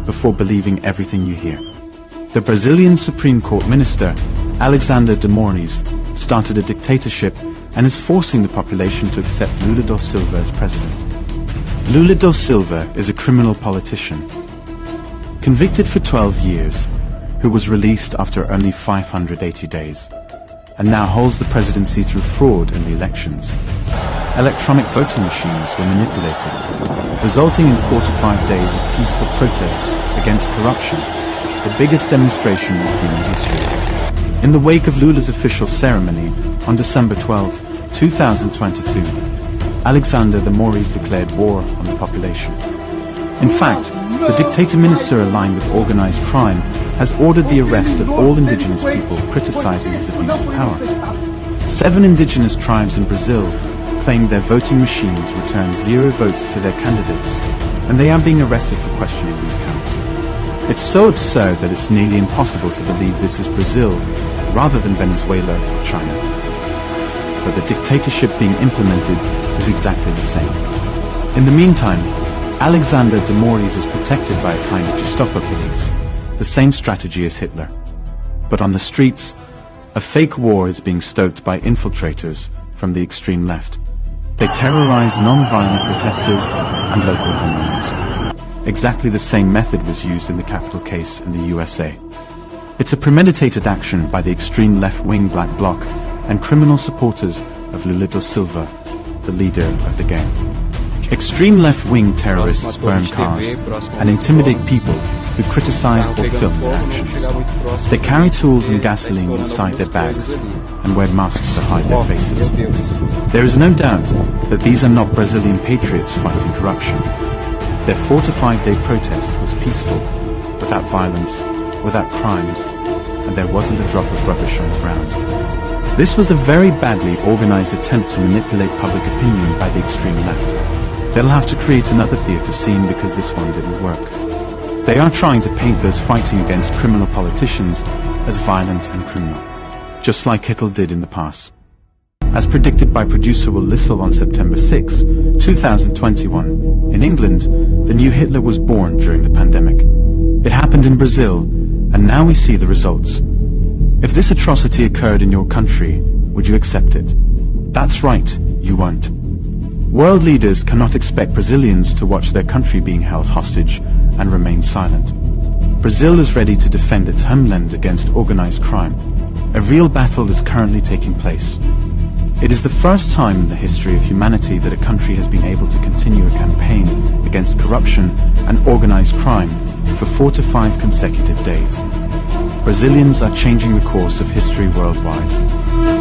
before believing everything you hear. The Brazilian Supreme Court minister, Alexander de Moraes, started a dictatorship and is forcing the population to accept Lula da Silva as president. Lula da Silva is a criminal politician, convicted for 12 years, who was released after only 580 days, and now holds the presidency through fraud in the elections. Electronic voting machines were manipulated, resulting in 4 to 5 days of peaceful protest against corruption, the biggest demonstration in human history. In the wake of Lula's official ceremony on December 12, 2022, Alexander de Moraes declared war on the population. In fact, the dictator minister aligned with organized crime has ordered the arrest of all indigenous people criticizing his abuse of power. 7 indigenous tribes in Brazil claimed their voting machines returned 0 votes to their candidates, and they are being arrested for questioning these counts. It's so absurd that it's nearly impossible to believe this is Brazil rather than Venezuela or China. But the dictatorship being implemented is exactly the same. In the meantime, Alexander de Moraes is protected by a kind of Gestapo police, the same strategy as Hitler. But on the streets, a fake war is being stoked by infiltrators from the extreme left. They terrorize non-violent protesters and local homeowners. Exactly the same method was used in the Capitol case in the USA. It's a premeditated action by the extreme left-wing Black Bloc and criminal supporters of Lula da Silva, the leader of the gang. Extreme left-wing terrorists burn cars and intimidate people who criticize or film their actions. They carry tools and gasoline inside their bags and wear masks to hide their faces. There is no doubt that these are not Brazilian patriots fighting corruption. Their 4 to 5 day protest was peaceful, without violence, without crimes, and there wasn't a drop of rubbish on the ground. This was a very badly organized attempt to manipulate public opinion by the extreme left. They'll have to create another theatre scene because this one didn't work. They are trying to paint those fighting against criminal politicians as violent and criminal, just like Hitler did in the past. As predicted by producer Will Lissel on September 6, 2021, in England, the new Hitler was born during the pandemic. It happened in Brazil, and now we see the results. If this atrocity occurred in your country, would you accept it? That's right, you won't. World leaders cannot expect Brazilians to watch their country being held hostage and remain silent. Brazil is ready to defend its homeland against organized crime. A real battle is currently taking place. It is the first time in the history of humanity that a country has been able to continue a campaign against corruption and organized crime for 4 to 5 consecutive days. Brazilians are changing the course of history worldwide.